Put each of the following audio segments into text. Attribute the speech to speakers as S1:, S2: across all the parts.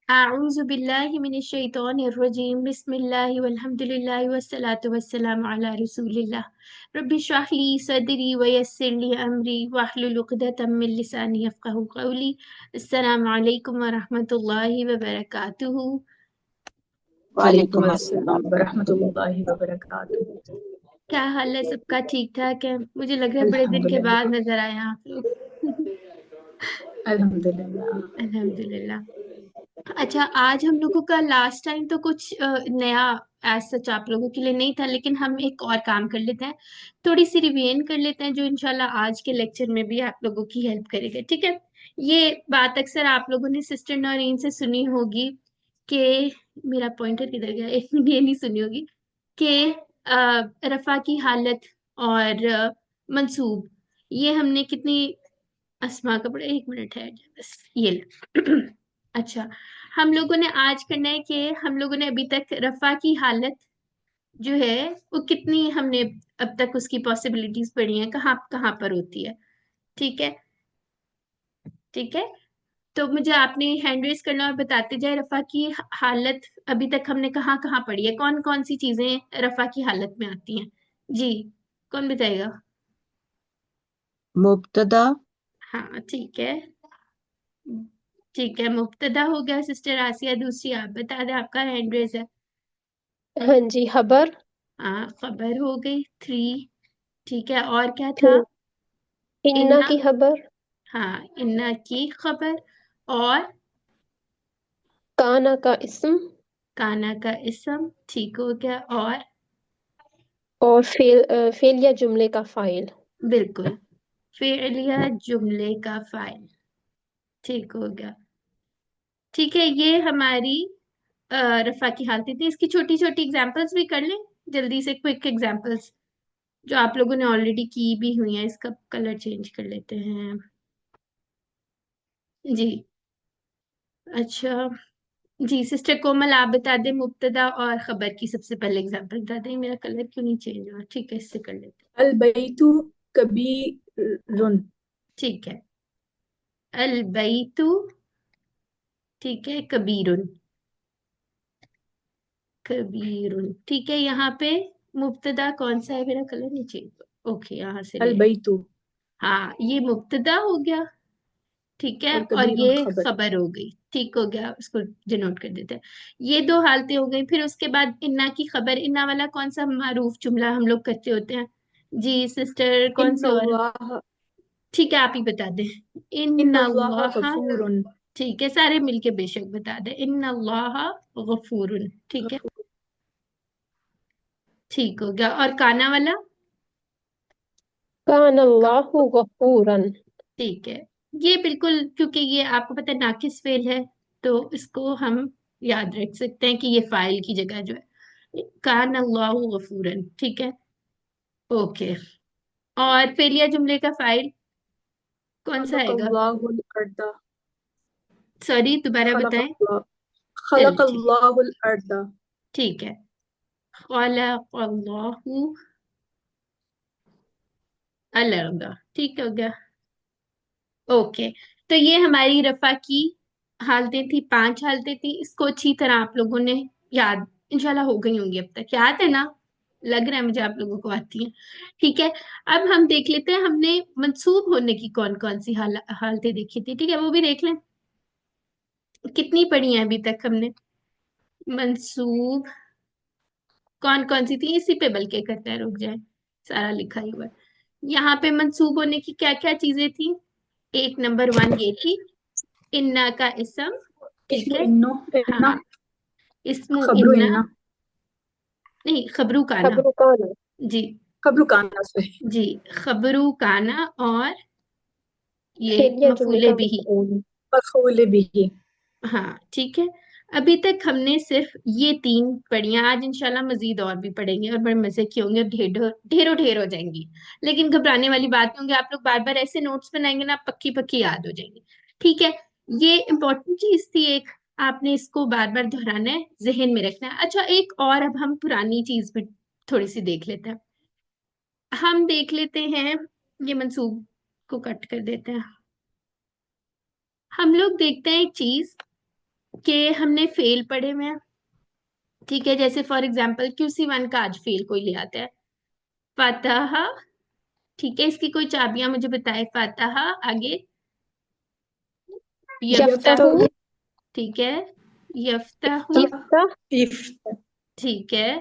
S1: अऊज़ु बिल्लाहि मिनश शैतानिर रजीम बिस्मिल्लाहि वल्हम्दुलिल्लाहि वस्सलातु वस्सलामु अला रसूलिल्लाह रब्बि इश्रह ली सदरी व यस्सिर ली अमरी वहलुल उक़दतम मिन लिसानी यफ़क़हू क़ौली। अस्सलामु अलैकुम व रहमतुल्लाहि व बरकातुहू।
S2: वालेकुम अस्सलाम वरहमतुल्लाहि वबरकातुहू।
S1: क्या हाल है सबका? ठीक ठाक है? मुझे लग रहा है बड़े दिन के बाद
S2: अल्हम्दुलिल्लाह।
S1: नजर आए आप लोग।
S2: अल्हम्दुलिल्लाह।
S1: अल्हम्दुलिल्लाह। अच्छा, आज हम लोगों का लास्ट टाइम तो कुछ नया एज सच आप लोगों के लिए नहीं था, लेकिन हम एक और काम कर लेते हैं, थोड़ी सी रिवीजन कर लेते हैं जो इंशाल्लाह आज के लेक्चर में भी आप लोगों की हेल्प करेगा। ठीक है? ये बात अक्सर आप लोगों ने सिस्टर नौरीन से सुनी होगी कि मेरा पॉइंटर किधर गया, एक मिनट, ये नहीं सुनी होगी कि रफा की हालत और मंसूब, ये हमने कितनी अस्मा का बड़ा, एक मिनट है बस ये ले। अच्छा, हम लोगों ने आज करना है कि हम लोगों ने अभी तक रफा की हालत जो है वो कितनी हमने अब तक उसकी पॉसिबिलिटीज पढ़ी हैं, कहाँ कहाँ पर होती है। ठीक है? ठीक है, तो मुझे आपने हैंड रेज करना और बताते जाए रफा की हालत अभी तक हमने कहाँ कहाँ पढ़ी है, कौन कौन सी चीजें रफा की हालत में आती हैं। जी, कौन बताएगा?
S2: मुब्तदा।
S1: हाँ ठीक है। ठीक है, मुब्तदा हो गया सिस्टर आसिया। दूसरी आप बता दें, आपका हैंड रेज है।
S3: हाँ जी, खबर।
S1: हाँ, खबर हो गई 3। ठीक है, और क्या था?
S3: फिर इन्ना
S1: इन्ना।
S3: की खबर।
S1: हाँ, इन्ना की खबर। और
S3: काना का इस्म।
S1: काना का इस्म। ठीक हो गया। और
S3: और फेल या जुमले का फाइल।
S1: बिल्कुल, फेलिया जुमले का फाइल। ठीक हो गया। ठीक है, ये हमारी रफा की हालतें थी। इसकी छोटी छोटी एग्जांपल्स भी कर लें, जल्दी से क्विक एग्जांपल्स जो आप लोगों ने ऑलरेडी की भी हुई हैं। इसका कलर चेंज कर लेते हैं। जी, अच्छा। जी सिस्टर कोमल, आप बता दें मुब्तदा और खबर की सबसे पहले एग्जांपल बता दें। मेरा कलर क्यों नहीं चेंज हुआ? ठीक है, इससे कर लेते हैं।
S2: अल बैतु कबीरुन।
S1: ठीक है, अल बैतु। ठीक है, कबीरुन। कबीरुन। ठीक है, यहाँ पे मुब्तदा कौन सा है? मेरा कलर नहीं चेंज हुआ। ओके, यहाँ से
S2: अल
S1: ले।
S2: बैतु
S1: हाँ, ये मुब्तदा हो गया। ठीक है,
S2: और
S1: और
S2: कबीरुन
S1: ये
S2: खबर।
S1: खबर हो गई। ठीक हो गया, उसको डिनोट कर देते हैं। ये दो हालतें हो गई। फिर उसके बाद इन्ना की खबर। इन्ना वाला कौन सा मारूफ जुमला हम लोग करते होते हैं? जी सिस्टर, कौन सी और?
S2: इन्नल्लाह
S1: ठीक है, आप ही बता दें।
S2: इन्नल्लाह
S1: इन्नल्लाह।
S2: गफूरुन।
S1: ठीक है, सारे मिलके बेशक बता दें। इन्नल्लाह गफूरुन। ठीक है,
S2: गफूर।
S1: ठीक हो गया। और काना वाला?
S3: कान
S2: का
S3: अल्लाहु गफूरन।
S1: ठीक है, ये बिल्कुल, क्योंकि ये आपको पता है नाकिस फेल है, तो इसको हम याद रख सकते हैं कि ये फाइल की जगह जो है कान अल्लाहु गफूरन। ठीक है, ओके। और फेलिया जुमले का फाइल कौन सा आएगा?
S2: खलकल्लाहुल अर्दा।
S1: सॉरी, दोबारा बताएं।
S2: खलकल्लाह
S1: चल ठीक।
S2: खलकल्लाहुल अर्दा।
S1: ठीक है, खलक़ल्लाहु अल अर्दा। ठीक हो गया, ओके। तो ये हमारी रफा की हालतें थी, 5 हालतें थी। इसको अच्छी तरह आप लोगों ने याद इंशाल्लाह हो गई होंगी। अब तक याद है ना? लग रहा है मुझे आप लोगों को आती है। ठीक है, अब हम देख लेते हैं हमने मंसूब होने की कौन कौन सी हालतें देखी थी। ठीक है, वो भी देख लें। कितनी पढ़ी है अभी तक हमने मंसूब? कौन कौन सी थी? इसी पे बल्कि करते हैं, रुक जाए, सारा लिखा ही हुआ है। यहाँ पे मंसूब होने की क्या क्या चीजें थी? एक नंबर 1 ये थी, इन्ना का इसम। ठीक
S2: इसमें
S1: है,
S2: इन्नो इन्ना
S1: हाँ, इस्मु
S2: खबरू
S1: इन्ना।
S2: इन्ना
S1: नहीं, खबरू काना।
S3: खबरू काना।
S1: जी।
S2: खबरू काना से।
S1: जी, खबरू काना। और ये
S3: फेल या जुमले
S1: मफूले
S3: का
S1: बिही।
S3: मफूल।
S2: मफऊल बिही।
S1: हाँ ठीक है, अभी तक हमने सिर्फ ये 3 पढ़ी हैं। आज इंशाल्लाह मजीद और भी पढ़ेंगे और बड़े मजे की होंगे, ढेरों ढेरों ढेर हो जाएंगी। लेकिन घबराने वाली बात नहीं होंगी। आप लोग बार बार ऐसे नोट्स बनाएंगे ना, पक्की पक्की याद हो जाएंगी। ठीक है, ये इंपॉर्टेंट चीज थी एक, आपने इसको बार बार दोहराना है, जहन में रखना है। अच्छा, एक और, अब हम पुरानी चीज भी थोड़ी सी देख लेते हैं। हम देख लेते हैं, ये मंसूब को कट कर देते हैं। हम लोग देखते हैं एक चीज के हमने फेल पढ़े हुए हैं। ठीक है, जैसे फॉर एग्जाम्पल QC1 का आज फेल कोई ले आता है। फतह, ठीक है, इसकी कोई चाबियां मुझे बताए। फतह, आगे यफ्तहु,
S3: यफ्तहु,
S1: ठीक है, यफ्तहु,
S3: इफ्ता,
S2: इफ्ता,
S1: ठीक है,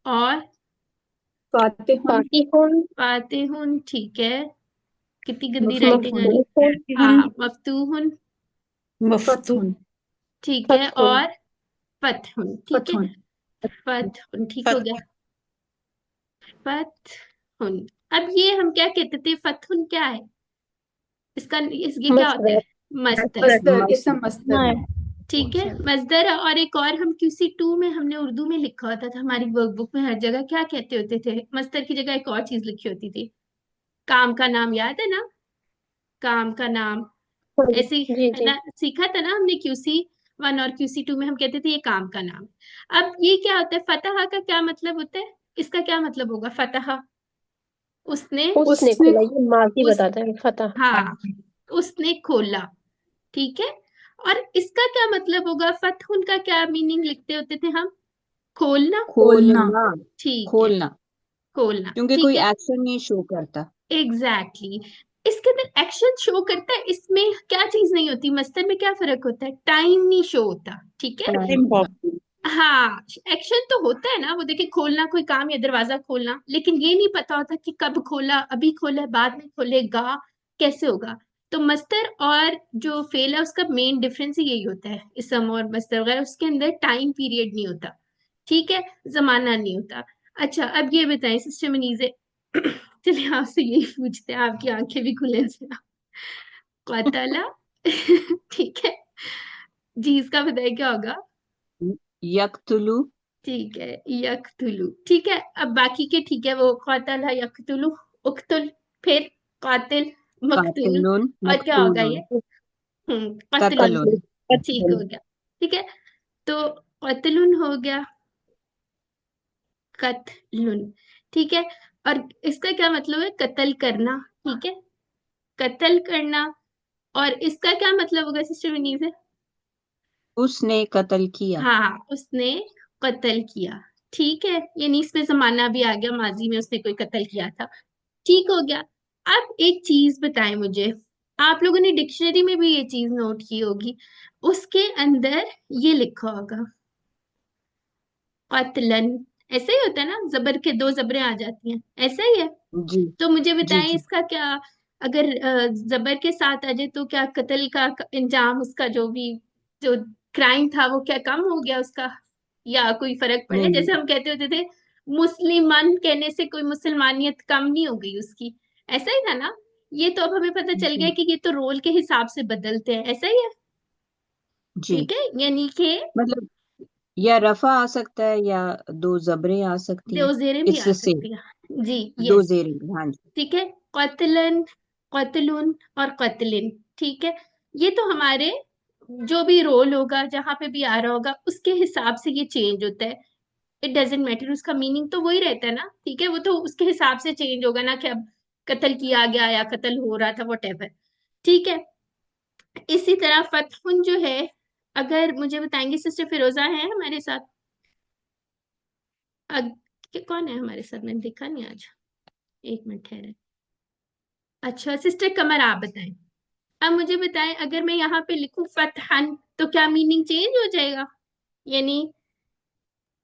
S1: और
S2: फातिहुन,
S3: फातिहुन,
S1: फातिहुन, ठीक है। कितनी गंदी राइटिंग आ रही।
S3: मफतूहुन,
S1: हाँ, मफ्तूहुन,
S2: फतहुन,
S1: ठीक है,
S3: फतहुन,
S1: और फतहुन, ठीक है।
S2: फतहुन,
S1: फतहुन ठीक हो गया। फतहुन। अब ये हम क्या कहते थे, फतहुन क्या है इसका, ये क्या होता है?
S3: मसदर,
S1: मस्दर,
S2: मस्दर, इसम मस्दर है।
S1: ठीक है, मजदर है। और एक और हम QC2 में हमने उर्दू में लिखा होता था, हमारी वर्कबुक में हर जगह क्या कहते होते थे, मस्दर की जगह एक और चीज लिखी होती थी, काम का नाम, याद है ना? काम का नाम,
S3: हाँ,
S1: ऐसे ही
S3: जी
S1: है
S3: जी।
S1: ना, सीखा था ना हमने QC1 और QC2 में, हम कहते थे ये काम का नाम। अब ये क्या होता है, फतह का क्या मतलब होता है, इसका क्या मतलब होगा फतह? उसने,
S3: उसने
S2: उसने
S3: खोला, ये माजी
S1: उस,
S3: बताता है फतह।
S1: हाँ, उसने खोला, ठीक है। और इसका क्या मतलब होगा, फतहुन का क्या मीनिंग लिखते होते थे हम? खोलना,
S2: खोलना,
S4: खोलना।
S1: ठीक है,
S4: खोलना,
S1: खोलना,
S4: क्योंकि
S1: ठीक
S4: कोई
S1: है,
S4: एक्शन नहीं शो करता।
S1: Exactly exactly. इसके अंदर एक्शन शो करता है, इसमें क्या चीज नहीं होती, मस्तर में क्या फर्क होता है, टाइम नहीं शो होता, ठीक है।
S4: टाइम।
S1: हाँ, एक्शन तो होता है ना, वो देखिए खोलना कोई काम या दरवाजा खोलना, लेकिन ये नहीं पता होता कि कब खोला, अभी खोला है, बाद में खोलेगा, कैसे होगा। तो मस्तर और जो फेल है उसका मेन डिफरेंस ही यही होता है, इसम और मस्तर वगैरह, उसके अंदर टाइम पीरियड नहीं होता, ठीक है, जमाना नहीं होता। अच्छा, अब ये बताएं सिस्टर मनीजे, चलिए आपसे यही पूछते हैं, आपकी आंखें भी खुले जरा। कौतला, ठीक है जी, इसका बताइए क्या होगा।
S4: यक्तुलु।
S1: ठीक है, यकतुलु, ठीक है। अब बाकी के ठीक है, वो कौतल है, यकतुलु, उक्तुल, फिर कातिल, मकतूल,
S4: कातिलुन
S1: और क्या होगा
S4: मक्तूलुन
S1: ये? कत्लुन,
S4: कतलुन।
S1: ठीक हो गया, ठीक है। तो कत्लुन हो गया, कत्लुन, ठीक है। और इसका क्या मतलब है, कत्ल करना, ठीक है, कत्ल करना। और इसका क्या मतलब होगा सिस्टर विनीत है?
S4: उसने कत्ल किया।
S1: हाँ, उसने कत्ल किया, ठीक है, यानी इसमें जमाना भी आ गया, माजी में उसने कोई कत्ल किया था, ठीक हो गया। अब एक चीज बताएं मुझे, आप लोगों ने डिक्शनरी में भी ये चीज नोट की होगी, उसके अंदर ये लिखा होगा कत्लन, ऐसा ही होता है ना, जबर के दो जबरें आ जाती हैं, ऐसा ही है।
S4: जी
S1: तो मुझे
S4: जी
S1: बताएं
S4: जी।
S1: इसका क्या, अगर जबर के साथ आ जाए तो क्या कत्ल का इंजाम, उसका जो भी जो क्राइम था वो क्या कम हो गया उसका, या कोई फर्क पड़ा?
S4: नहीं,
S1: जैसे हम कहते होते थे मुस्लिमान कहने से कोई मुसलमानियत कम नहीं हो गई उसकी, ऐसा ही था ना। ये तो अब हमें पता चल गया
S4: जी
S1: कि ये तो रोल के हिसाब से बदलते हैं, ऐसा ही है,
S4: जी।
S1: ठीक है, यानी कि
S4: मतलब या रफा आ सकता है या दो जबरें आ सकती
S1: दो
S4: हैं।
S1: जेरें भी आ
S4: इससे
S1: सकती हैं जी,
S4: दो
S1: यस,
S4: जेरें भी, हाँ जी।
S1: ठीक है। कत्लन, कत्लुन और कत्लिन, ठीक है। ये तो हमारे जो भी रोल होगा, जहां पे भी आ रहा होगा, उसके हिसाब से ये चेंज होता है। इट डजेंट मैटर, उसका मीनिंग तो वही रहता है ना, ठीक है, वो तो उसके हिसाब से चेंज होगा ना, कि अब कत्ल किया गया या कत्ल हो रहा था, वट, ठीक है। इसी तरह फतहुन जो है, अगर मुझे बताएंगे, सिस्टर फिरोजा है हमारे साथ, अग, कौन है हमारे साथ, मैंने देखा नहीं आज, एक मिनट ठहरे। अच्छा, सिस्टर कमर आप बताएं। अब मुझे बताएं, अगर मैं यहाँ पे लिखूं फतहन, तो क्या मीनिंग चेंज हो जाएगा, यानी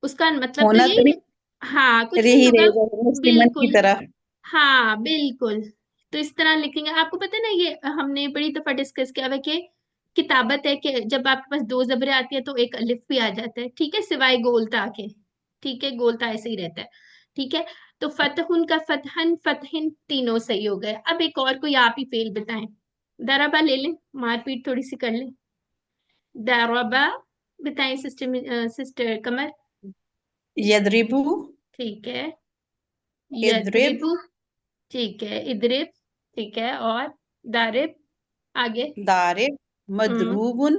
S1: उसका मतलब तो
S5: होना तो
S1: यही
S5: भी
S1: है, हाँ, कुछ
S5: तेरे
S1: नहीं
S5: ही
S1: होगा,
S5: रहेगा मुस्लिमन की
S1: बिल्कुल,
S5: तरह।
S1: हाँ बिल्कुल। तो इस तरह लिखेंगे, आपको पता है ना, ये हमने बड़ी दफा डिस्कस किया हुआ है कि किताबत है कि जब आपके पास दो जबरें आती है तो एक अलिफ भी आ जाता है, ठीक है, सिवाय गोलता के, ठीक है, गोलता ऐसे ही रहता है, ठीक है। तो फतहुन का फतहन, फतहिन, तीनों सही हो गए। अब एक और कोई आप ही फेल बताएं, दराबा ले लें, मारपीट थोड़ी सी कर लें, दराबा बताएं सिस्टर, सिस्टर कमर,
S5: यदरिबु,
S1: ठीक है,
S5: इद्रिब,
S1: यदरिबु, ठीक है, इदरिब, ठीक है, और दारिब, आगे,
S5: दारिब,
S1: हम्म,
S5: मदरूबुन,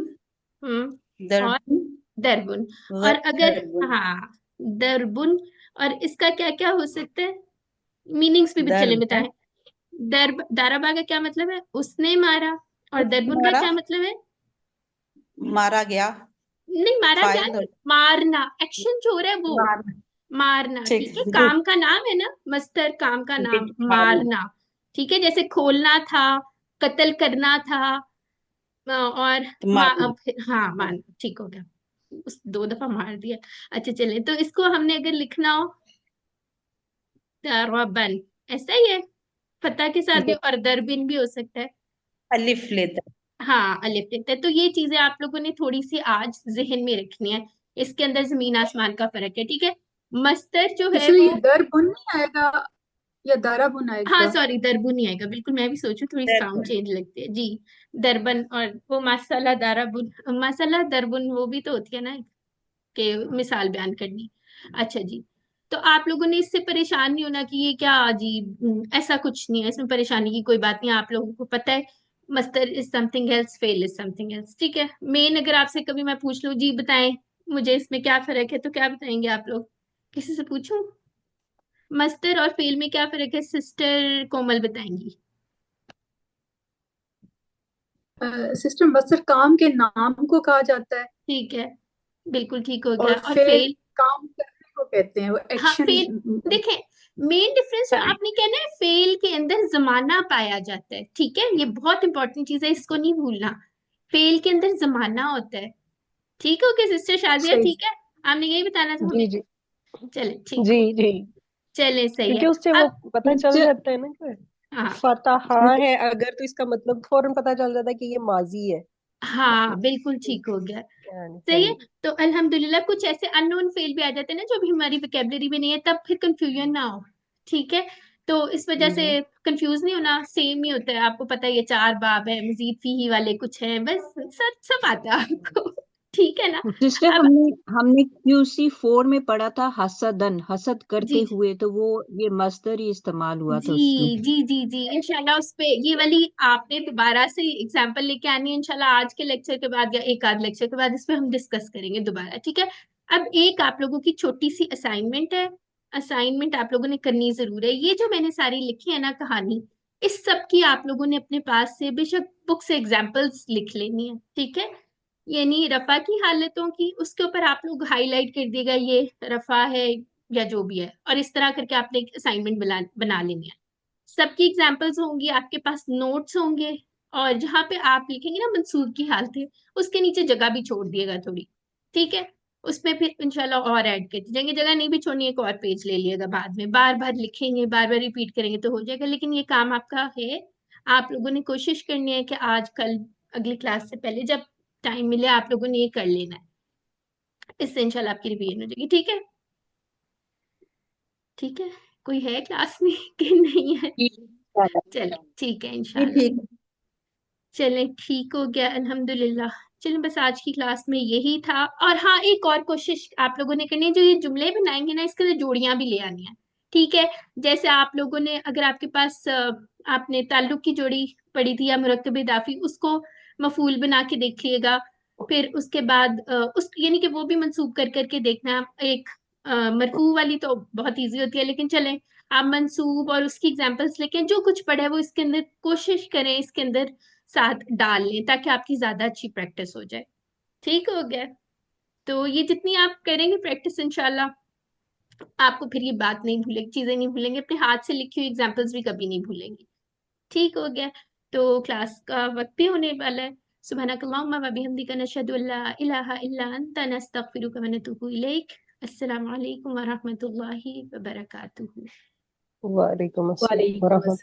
S1: और
S5: दरबुन,
S1: दरबुन। और अगर,
S5: गदरबुन,
S1: हाँ, दरबुन, और इसका क्या क्या हो सकता है, मीनिंग्स भी चले
S5: दरब,
S1: बताएं। दाराबा का क्या मतलब है, उसने मारा, और दरबुन का
S5: मारा,
S1: क्या मतलब है?
S5: मारा गया।
S1: नहीं, मारा
S5: फाइल
S1: जाना,
S5: और
S1: मारना, एक्शन जो हो रहा है वो
S2: मारना।
S1: मारना,
S5: ठीक
S1: ठीक है।
S5: है।
S1: काम का नाम है ना, मस्तर काम का नाम,
S5: मारना।
S1: मारना, ठीक है। जैसे खोलना था, कत्ल करना था, और
S5: तो मारना।
S1: हाँ, मारना, ठीक हो गया। उस 2 दफा मार दिया। अच्छा चले, तो इसको हमने अगर लिखना हो दरबन, ऐसा ही है, फतह के साथ भी, और दरबिन भी हो सकता है।
S5: अलिफ लेता है।
S1: हाँ, अलिफ लिखते हैं। तो ये चीजें आप लोगों ने थोड़ी सी आज जहन में रखनी है। इसके अंदर जमीन आसमान का फर्क है, ठीक है। मस्तर जो है
S2: इसमें
S1: वो,
S2: ये दर बुन नहीं आएगा या दारा बुन
S1: हाँ
S2: आएगा?
S1: सॉरी, दरबुन नहीं आएगा, बिल्कुल। मैं भी सोचूं, थोड़ी साउंड
S5: दरबन।
S1: चेंज लगती है जी। दरबन, और वो मसाला दाराबुन, मसाला दरबुन, वो भी तो होती है ना, कि मिसाल बयान करनी। अच्छा जी, तो आप लोगों ने इससे परेशान नहीं होना कि ये क्या जी, ऐसा कुछ नहीं है, इसमें परेशानी की कोई बात नहीं है। आप लोगों को पता है muster is something else, fail is something else, ठीक है। मेन अगर आपसे कभी मैं पूछ लूं जी बताएं मुझे इसमें क्या फर्क है, तो क्या बताएंगे आप लोग? किसी से पूछूं मस्तर और फेल में क्या फर्क है? सिस्टर कोमल बताएंगी।
S2: सिस्टम मस्तर काम के नाम को कहा जाता है,
S1: ठीक है, बिल्कुल ठीक हो गया।
S2: और
S1: और
S2: फेल
S1: फेल,
S2: काम करने को कहते हैं, वो
S1: हाँ
S2: एक्शन।
S1: फेल, देखें, मेन डिफरेंस आपने कहना है, फेल के अंदर जमाना पाया जाता है, ठीक है। ये बहुत इंपॉर्टेंट चीज है, इसको नहीं भूलना। फेल के अंदर जमाना होता है, ठीक है। ओके सिस्टर शादिया,
S2: सही।
S1: ठीक है। आपने यही बताना था
S3: जी
S1: हमें,
S3: जी
S1: चले ठीक
S3: जी
S1: हो,
S3: जी।
S1: चले सही है।
S3: क्योंकि उससे वो
S1: अब
S3: पता चल
S4: टीचर
S3: जाता है ना कि
S1: हाँ,
S3: फतहा है अगर, तो इसका मतलब फौरन पता चल जाता है कि ये माजी है।
S1: हाँ बिल्कुल ठीक हो गया,
S3: हाँ
S1: सही है।
S3: जी।
S1: तो अल्हम्दुलिल्लाह, कुछ ऐसे अननोन फेल भी आ जाते हैं ना, जो भी हमारी वोकेबलरी में नहीं है, तब फिर कंफ्यूजन ना हो, ठीक है। तो इस वजह से कंफ्यूज नहीं होना, सेम ही होता है। आपको पता है ये 4 बाब है, मजीद फीही वाले कुछ हैं, बस सब सब आता है आपको, ठीक है ना।
S4: सिस्टर,
S1: अब
S4: हमने QC4 में पढ़ा था हसदन, हसद करते
S1: जी
S4: हुए, तो वो ये मस्दर ही इस्तेमाल हुआ था
S1: जी
S4: उसमें।
S1: जी जी जी, इंशाल्लाह उस पे ये वाली आपने दोबारा से एग्जांपल लेके आनी है, इंशाल्लाह आज के लेक्चर के बाद या एक आध लेक्चर के बाद इस पे हम डिस्कस करेंगे दोबारा, ठीक है। अब एक आप लोगों की छोटी सी असाइनमेंट है, असाइनमेंट आप लोगों ने करनी जरूर है। ये जो मैंने सारी लिखी है ना कहानी, इस सब की आप लोगों ने अपने पास से बेशक बुक से एग्जाम्पल्स लिख लेनी है, ठीक है। यानी रफा की हालतों की, उसके ऊपर आप लोग हाईलाइट कर दिएगा ये रफा है या जो भी है, और इस तरह करके आपने एक असाइनमेंट बना लेनी है। सबकी एग्जाम्पल्स होंगी, आपके पास नोट्स होंगे, और जहां पे आप लिखेंगे ना मंसूब की हालतें, उसके नीचे जगह भी छोड़ दिएगा थोड़ी, ठीक है। उसमें फिर इंशाल्लाह और ऐड करते जाएंगे। जगह नहीं भी छोड़नी है, एक और पेज ले लिएगा बाद में, बार बार लिखेंगे, बार बार रिपीट करेंगे तो हो जाएगा, लेकिन ये काम आपका है। आप लोगों ने कोशिश करनी है कि आज कल अगली क्लास से पहले जब टाइम मिले आप लोगों ने ये कर लेना है। इससे इंशाल्लाह आपकी रिवीजन हो जाएगी, ठीक है। ठीक है, कोई है क्लास में कि नहीं है? चले ठीक है,
S2: जी
S1: इंशाल्लाह।
S2: ठीक।
S1: चले ठीक हो गया, अल्हम्दुलिल्लाह। चलें, बस आज की क्लास में यही था। और हाँ, एक और कोशिश आप लोगों ने करनी है, जो ये जुमले बनाएंगे ना, इसके अंदर जोड़ियां भी ले आनी है, ठीक है। जैसे आप लोगों ने, अगर आपके पास आपने ताल्लुक की जोड़ी पढ़ी थी या मुरक्कब इदाफी, उसको मफूल बना के देखिएगा। फिर उसके बाद उस यानी कि वो भी मंसूब कर करके देखना। एक मरफू वाली तो बहुत इजी होती है, लेकिन चलें, आप मंसूब और उसकी एग्जांपल्स लेके जो कुछ पढ़ा है वो इसके अंदर कोशिश करें, इसके अंदर साथ डाल लें, ताकि आपकी ज्यादा अच्छी प्रैक्टिस हो जाए, ठीक हो गया। तो ये जितनी आप करेंगे प्रैक्टिस, इंशाल्लाह आपको फिर ये बात नहीं भूलेगी, चीजें नहीं भूलेंगे, अपने हाथ से लिखी हुई एग्जाम्पल्स भी कभी नहीं भूलेंगे, ठीक हो गया। तो क्लास का वक्त भी होने वाला है। सुब्हानकल्लाहुम्मा व बिहम्दिका नशहदु अल्ला इलाहा इल्ला अंता नस्तगफिरुका व नतूबु इलैक। अस्सलामु अलैकुम व रहमतुल्लाहि व बरकातुहू।
S3: वालेकुम अस्सलाम
S2: वालेकुम
S3: वरहमतुल्लाह।